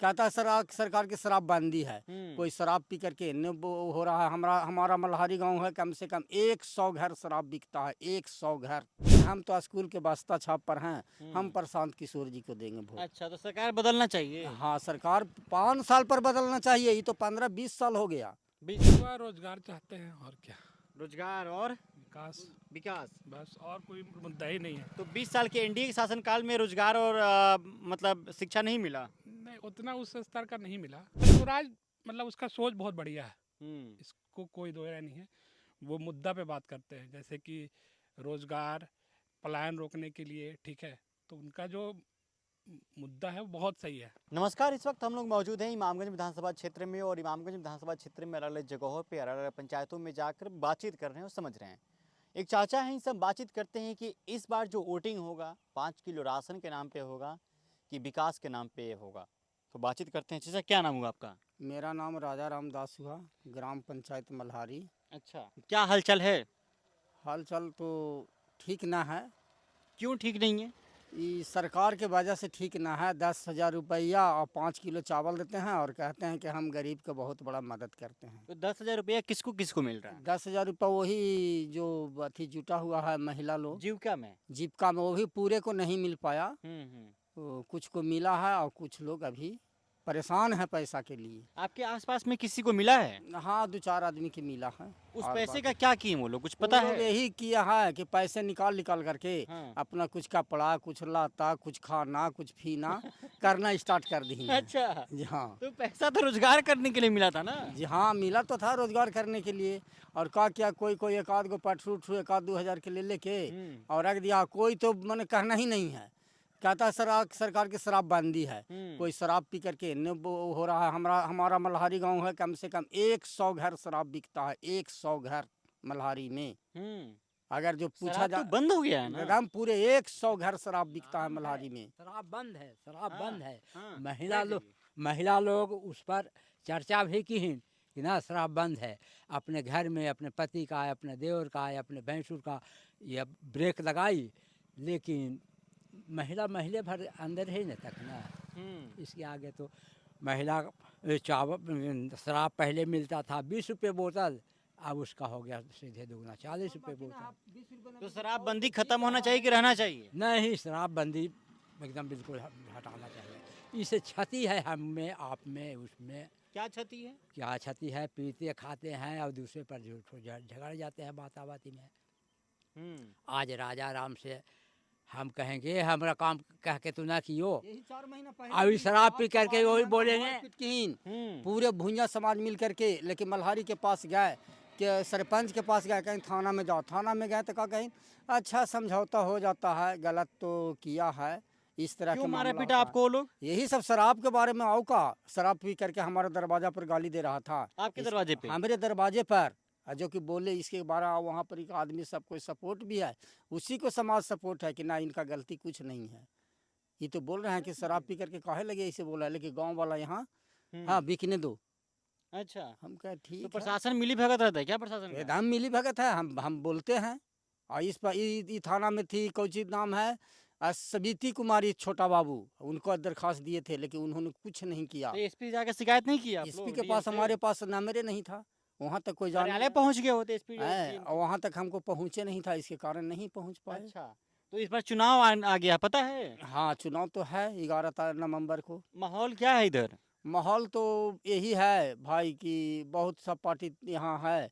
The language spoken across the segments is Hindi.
कहता है सरकार की शराबबंदी है। कोई शराब पी करके हो रहा है। हमारा मल्हारी गांव है, कम से कम 100 घर शराब बिकता है, 100 घर। हम तो स्कूल के वास्ता छाप पर हैं, हम प्रशांत किशोर जी को देंगे वोट। अच्छा, तो सरकार बदलना चाहिए। हाँ, सरकार 5 साल पर बदलना चाहिए, ये तो 15-20 साल हो गया। युवा रोजगार चाहते हैं और क्या, रोजगार और विकास, विकास। बस और कोई मुद्दा ही नहीं है। तो 20 साल के एनडीए के शासनकाल में रोजगार और मतलब शिक्षा नहीं मिला। नहीं, उतना उस स्तर का नहीं मिला। स्वराज मतलब उसका सोच बहुत बढ़िया है, इसको कोई दो राय नहीं है। वो मुद्दा पे बात करते हैं, जैसे कि रोजगार, पलायन रोकने के लिए, ठीक है, तो उनका जो मुद्दा है वो बहुत सही है। नमस्कार, इस वक्त हम लोग मौजूद हैं इमामगंज विधानसभा क्षेत्र में, और इमामगंज विधानसभा क्षेत्र में अलग अलग जगहों पे अलग अलग पंचायतों में जाकर बातचीत कर रहे हैं और समझ रहे हैं। एक चाचा हैं, सब बातचीत करते हैं कि इस बार जो वोटिंग होगा 5 किलो राशन के नाम पे होगा कि विकास के नाम पे होगा। तो बातचीत करते हैं। चाचा, क्या नाम हुआ आपका? मेरा नाम राजा रामदास हुआ, ग्राम पंचायत मल्हारी। अच्छा, क्या हालचाल है? हाल चाल तो ठीक ना है। क्यों ठीक नहीं है? ये सरकार के वजह से ठीक ना है। 10,000 रुपया और 5 किलो चावल देते हैं और कहते हैं कि हम गरीब का बहुत बड़ा मदद करते हैं। तो 10,000 रुपया किसको किसको मिल रहा है? 10,000 रुपया वही जो अथी जुटा हुआ है महिला लोग जीविका में। जीविका में, वो भी पूरे को नहीं मिल पाया। हम्म। तो कुछ को मिला है और कुछ लोग अभी परेशान है पैसा के लिए। आपके आसपास में किसी को मिला है? हाँ, 2-4 आदमी के मिला है। उस और पैसे बाकी का क्या किए वो लोग, कुछ पता वो लोग है? यही किया है कि पैसे निकाल करके हाँ। अपना कुछ कपड़ा, कुछ लाता, कुछ खाना, कुछ पीना करना स्टार्ट कर दी है। अच्छा, जी हाँ। तो पैसा तो रोजगार करने के लिए मिला था ना? जी हाँ, मिला तो था रोजगार करने के लिए। और का क्या, कोई एक आध गो पेट्रोल 1-2 हज़ार के ले लेके और रख दिया। कोई तो मैंने कहना ही नहीं है। कहता है सरकार की शराबबंदी है। कोई शराब पी करके हो रहा है। हमारा मल्हारी गांव है, कम से कम 100 घर शराब बिकता है, 100 घर मल्हारी में। अगर जो पूछा शराब तो बंद हो गया है ना? एकदम पूरे 100 घर शराब बिकता है मल्हारी में। शराब बंद है, शराब हाँ, बंद है। हाँ, महिला लोग उस पर चर्चा भी की हैं कि ना शराब बंद है। अपने घर में अपने पति का, अपने देवर का, अपने भैंसुर का ये ब्रेक लगाई, लेकिन महिले भर अंदर ही न तक ना। इसके आगे तो महिला चावल शराब पहले मिलता था 20 रुपये बोतल, अब उसका हो गया सीधे दुगना 40 रुपये बोतल। तो शराबबंदी खत्म होना चाहिए कि रहना चाहिए? नहीं, शराबबंदी एकदम बिल्कुल हटाना चाहिए। इससे क्षति है हम में, आप में, उसमें। क्या क्षति है? क्या क्षति है? पीते खाते हैं और दूसरे पर झगड़ जाते हैं बाताबाती में। आज राजा राम से हम कहेंगे हमारा काम कह के तू ना कियो, यही 4 महीना अभी शराब पी करके वही बोलेंगे। पूरे भुंजा समाज मिल करके, लेकिन मल्हारी के पास गए कि सरपंच के पास गए, कहीं थाना में जाओ। थाना में गए तो क्या कहीं अच्छा समझौता हो जाता है, गलत तो किया है, इस तरह के मारा मामला पीटा होता है। आपको वो लोग? यही सब शराब के बारे में। आओ का शराब पी करके हमारे दरवाजा पर गाली दे रहा था। आपके दरवाजे पे? हमारे दरवाजे पर, जो कि बोले इसके बारे वहाँ पर एक आदमी सब कोई सपोर्ट भी है, उसी को समाज सपोर्ट है कि ना इनका गलती कुछ नहीं है। ये तो बोल रहे हैं कि शराब पी करके काहे लगे ऐसे बोला है, लेकिन गांव वाला यहाँ हाँ बिकने दो। अच्छा, हम कहे तो ठीक है। प्रशासन मिली भगत रहता है क्या? प्रशासन का? एकदम मिली भगत है। हम बोलते हैं। और इस पर थाना में थी, कौची नाम है, सविती कुमारी छोटा बाबू, उनको दरखास्त दिए थे, लेकिन उन्होंने कुछ नहीं किया। तो एसपी जाकर शिकायत नहीं किया? एसपी के पास, हमारे पास नंबर नहीं था, वहाँ तक कोई कार्यालय पहुंच गए होते एसपी? और वहाँ तक हमको पहुँचे नहीं था, इसके कारण नहीं पहुँच पाए। अच्छा, तो इस बार चुनाव आ गया, पता है? हाँ, चुनाव तो है 11 नवंबर को। माहौल क्या है इधर? माहौल तो यही है भाई कि बहुत सा पार्टी यहाँ है।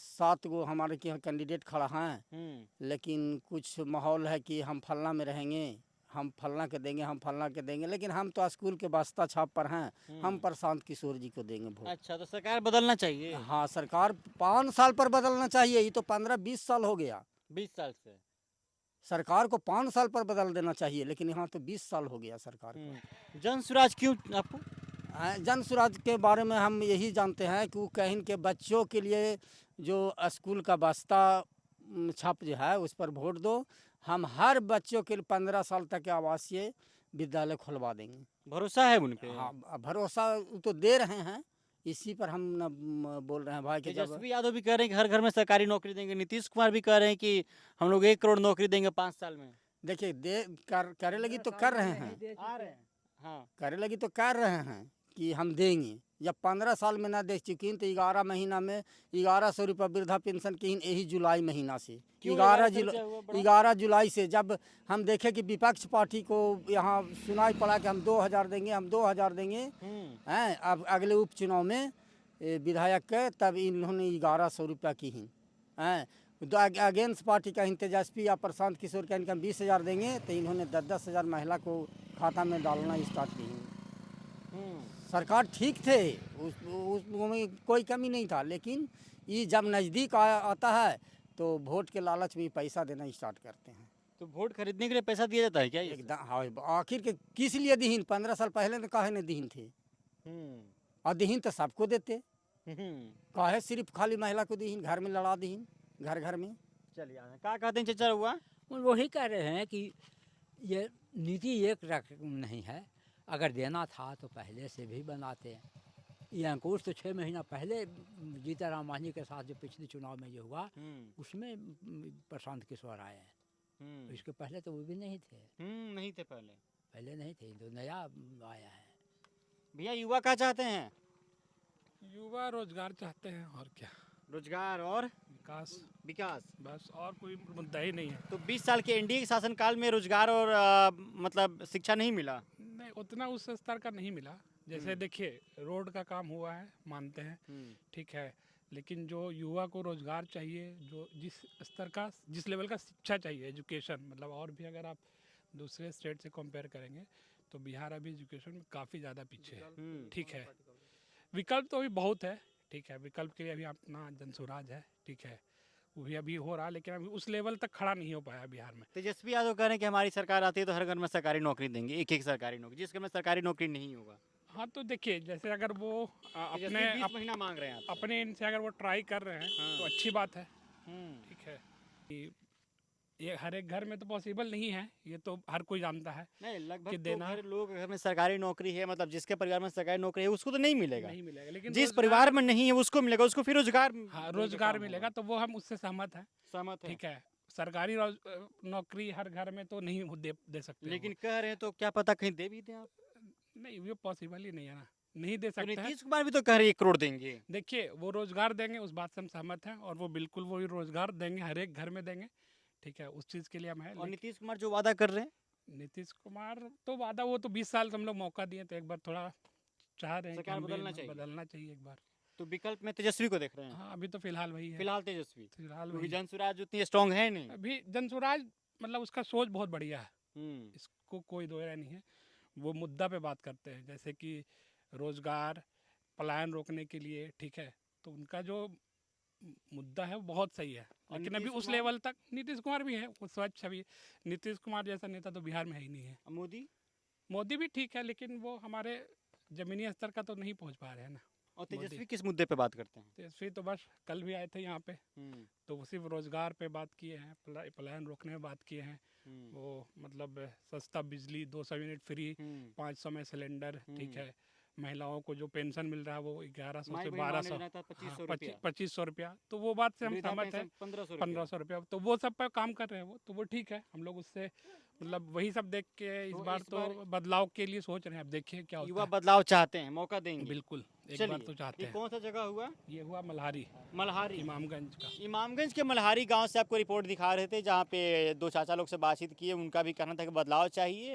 7 गो हमारे के यहाँ कैंडिडेट खड़ा हैं, लेकिन कुछ माहौल है कि हम फलना में रहेंगे, हम फलना के देंगे, हम फलना के देंगे, लेकिन हम तो स्कूल के वास्ता छाप पर हैं, हम प्रशांत किशोर जी को देंगे वोट। अच्छा, तो सरकार बदलना चाहिए। हाँ, सरकार 5 साल पर बदलना चाहिए, ये तो 15-20 साल हो गया। 20 साल से सरकार को 5 साल पर बदल देना चाहिए, लेकिन यहाँ तो 20 साल हो गया सरकार को। जन स्वराज क्यों आपको? जन स्वराज के बारे में हम यही जानते हैं कि वो कहीं के बच्चों के लिए जो स्कूल का वास्ता छाप जो है उस पर वोट दो। हम हर बच्चों के लिए 15 साल तक के आवासीय विद्यालय खुलवा देंगे। भरोसा है उन पे? हाँ, भरोसा तो दे रहे हैं, इसी पर हम न बोल रहे हैं भाई कि जब तेजस्वी यादव भी कह रहे हैं कि हर घर में सरकारी नौकरी देंगे, नीतीश कुमार भी कह रहे हैं कि हम लोग 1 करोड़ नौकरी देंगे 5 साल में। देखिए करे लगी तो कर रहे हैं। आ रहे हैं। हाँ करे लगी तो कर रहे हैं कि हम देंगे। जब 15 साल में ना दे चुकी तो 11 महीना में 1100 रुपये वृद्धा पेंशन की यही जुलाई महीना से क्यों 11 खर्चा हुआ बड़ा? 11 जुलाई से जब हम देखे कि विपक्ष पार्टी को यहाँ सुनाई पड़ा कि हम 2000 देंगे, हम 2000 देंगे हैं। अब अगले उपचुनाव में विधायक के तब इन्होंने 1100 रुपया की ही हैं। अगेंस्ट पार्टी का तेजस्वी या प्रशांत किशोर का इनकम 20,000 देंगे तो इन्होंने 10,000 महिला को खाता में डालना स्टार्ट की। सरकार ठीक थे, उसमें कोई कमी नहीं था, लेकिन ये जब नज़दीक आता है तो वोट के लालच में पैसा देना स्टार्ट करते हैं। तो वोट खरीदने के लिए पैसा दिया जाता है क्या ये? एकदम हाँ, आखिर के किस लिए दीहीन? 15 साल पहले तो काहे नहीं दीहीन थे, और दीहीन तो सबको देते, काहे सिर्फ खाली महिला को दीहीन? घर में लड़ा दीहीन, घर घर में। चलिए क्या कहते हैं चचा हुआ? वही कह रहे हैं कि ये नीति एक रख नहीं है, अगर देना था तो पहले से भी बनाते हैं। ये अंकुश तो 6 महीना पहले जीताराम मांझी के साथ जो पिछले चुनाव में जो हुआ उसमें प्रशांत किशोर आए हैं। इसके पहले तो वो भी नहीं थे। नहीं थे पहले नहीं थे, तो नया आया है। भैया युवा क्या चाहते हैं? युवा रोजगार चाहते हैं, और क्या, रोजगार और विकास, बस, और कोई मुद्दा ही नहीं है। तो 20 साल के एनडीए के शासनकाल में रोजगार और मतलब शिक्षा नहीं मिला? नहीं, उतना उस स्तर का नहीं मिला। जैसे देखिए, रोड का काम हुआ है, मानते हैं, ठीक है, लेकिन जो युवा को रोजगार चाहिए, जो जिस स्तर का, जिस लेवल का शिक्षा चाहिए, एजुकेशन, मतलब और भी अगर आप दूसरे स्टेट से कंपेयर करेंगे तो बिहार अभी एजुकेशन में काफ़ी ज़्यादा पीछे है। ठीक है, विकल्प तो अभी बहुत है, ठीक है, विकल्प के लिए अभी अपना जनसुराज है, ठीक है, वो भी अभी हो रहा, लेकिन अभी उस लेवल तक खड़ा नहीं हो पाया बिहार में। तेजस्वी यादव कह रहे हैं कि हमारी सरकार आती है तो हर घर में सरकारी नौकरी देंगे, एक सरकारी नौकरी, जिस घर में सरकारी नौकरी नहीं होगा। हाँ, तो देखिए, जैसे अगर वो अपने 20 महीना मांग रहे हैं आप, अपने इनसे अगर वो ट्राई कर रहे हैं तो अच्छी बात है, ठीक है। ये हर एक घर में तो पॉसिबल नहीं है, ये तो हर कोई जानता है। नहीं, लगभग कि तो देना लोग घर में सरकारी नौकरी है, मतलब जिसके परिवार में सरकारी नौकरी है उसको तो नहीं मिलेगा, लेकिन जिस परिवार में नहीं है उसको मिलेगा, उसको फिर रोजगार, हाँ, रोजगार मिलेगा, तो वो हम उससे सहमत हैं, सहमत है। ठीक है। सरकारी नौकरी हर घर में तो नहीं दे सकते, लेकिन कह रहे हैं तो क्या पता कहीं दे भी दें आप? नहीं, ये पॉसिबल ही नहीं है ना, नहीं दे तो सकते हैं। नीतीश कुमार भी तो कह रहे 1 करोड़ देंगे। देखिए, वो रोजगार देंगे, उस बात से हम सहमत हैं, और वो बिल्कुल वही रोजगार देंगे, हर एक घर में देंगे, ठीक है, उस चीज़ के लिए हम हैं। और नीतीश कुमार जो वादा कर रहे हैं, नीतीश कुमार तो वादा, वो तो 20 साल से हम लोग मौका दिए, तो एक बार थोड़ा चाह रहे हैं कि सरकार हम भी बदलना चाहिए एक बार। तो विकल्प में तेजस्वी को देख रहे हैं। हाँ, अभी तो फिलहाल वही है, फिलहाल तेजस्वी, फिलहाल क्योंकि वही। जनसुराज उतनी स्ट्रांग है नहीं। अभी जनसुराज, मतलब उसका सोच बहुत बढ़िया है, हम्म, इसको कोई दो राय नहीं है। वो मुद्दा पे बात करते हैं, जैसे कि रोजगार, पलायन रोकने के लिए, ठीक है, तो उनका जो मुद्दा है वो बहुत सही है, और लेकिन अभी नीतीश उस कुमार? लेवल तक नीतीश कुमार भी है, वो स्वच्छ अभी, नीतीश कुमार जैसा नेता तो बिहार में है ही नहीं है। मोदी मोदी भी ठीक है, लेकिन वो हमारे ज़मीनी स्तर का तो नहीं पहुंच पा रहे हैं ना। और तेजस्वी किस मुद्दे पे बात करते हैं? तेजस्वी तो बस कल भी आए थे यहाँ पे, तो वो सिर्फ रोजगार पे बात किए हैं, पलायन रोकने में बात किए हैं, वो मतलब सस्ता बिजली 200 यूनिट फ्री, 500 में सिलेंडर, ठीक है, महिलाओं को जो पेंशन मिल रहा है वो 1100 से 1200, 2500 रुपया, तो वो बात से हम सहमत हैं। 1500 रुपया, तो वो सब पर काम कर रहे हैं वो, तो वो ठीक है, हम लोग उससे मतलब वही सब देख के इस बार तो बदलाव के लिए सोच रहे हैं। अब देखिए क्या होता युवा है। बदलाव चाहते हैं, मौका देंगे। बिल्कुल, एक चलिए, बार तो चाहते ये हैं। कौन सा जगह हुआ? ये हुआ मल्हारी, मल्हारी, इमामगंज का। इमामगंज के मल्हारी गांव से आपको रिपोर्ट दिखा रहे थे, जहां पे 2 चाचा लोग से बातचीत किए, उनका भी कहना था कि बदलाव चाहिए।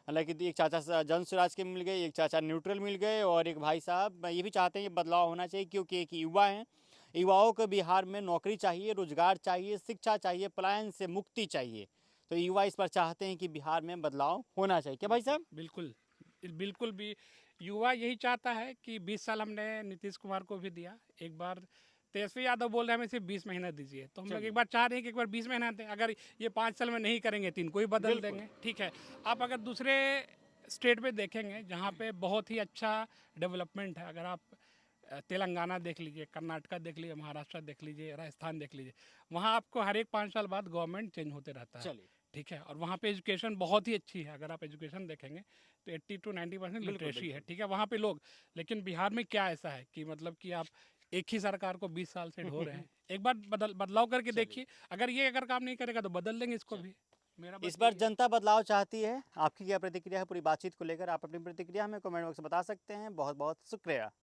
हालांकि एक चाचा जनसुराज के मिल गए, एक चाचा न्यूट्रल मिल गए, और एक भाई साहब ये भी चाहते हैं कि बदलाव होना चाहिए, क्योंकि एक युवा हैं, युवाओं को बिहार में नौकरी चाहिए, रोजगार चाहिए, शिक्षा चाहिए, पलायन से मुक्ति चाहिए। तो युवा इस पर चाहते हैं कि बिहार में बदलाव होना चाहिए। क्या भाई साहब? बिल्कुल, बिल्कुल भी युवा यही चाहता है कि 20 साल हमने नीतीश कुमार को भी दिया, एक बार तेजस्वी यादव बोल रहे हैं हमें सिर्फ 20 महीना दीजिए, तो हम लोग एक बार चाह रहे हैं कि एक बार 20 महीना दें। अगर ये 5 साल में नहीं करेंगे तो इनको ही बदल देंगे, ठीक है। आप अगर दूसरे स्टेट में देखेंगे जहाँ पे बहुत ही अच्छा डेवलपमेंट है, अगर आप तेलंगाना देख लीजिए, कर्नाटका देख लीजिए, महाराष्ट्र देख लीजिए, राजस्थान देख लीजिए, वहाँ आपको हर एक 5 साल बाद गवर्नमेंट चेंज होते रहता है, ठीक है, और वहाँ पे एजुकेशन बहुत ही अच्छी है। अगर आप एजुकेशन देखेंगे तो 80 to 90% लिटरेसी है, ठीक है, वहाँ पे लोग। लेकिन बिहार में क्या ऐसा है कि मतलब कि आप एक ही सरकार को 20 साल से ढो रहे हैं, एक बार बदलाव करके देखिए, अगर ये अगर काम नहीं करेगा तो बदल देंगे इसको भी। मेरा इस बस बार यही है। जनता बदलाव चाहती है। आपकी क्या प्रतिक्रिया है पूरी बातचीत को लेकर? आप अपनी प्रतिक्रिया हमें कमेंट बॉक्स में बता सकते हैं। बहुत बहुत शुक्रिया।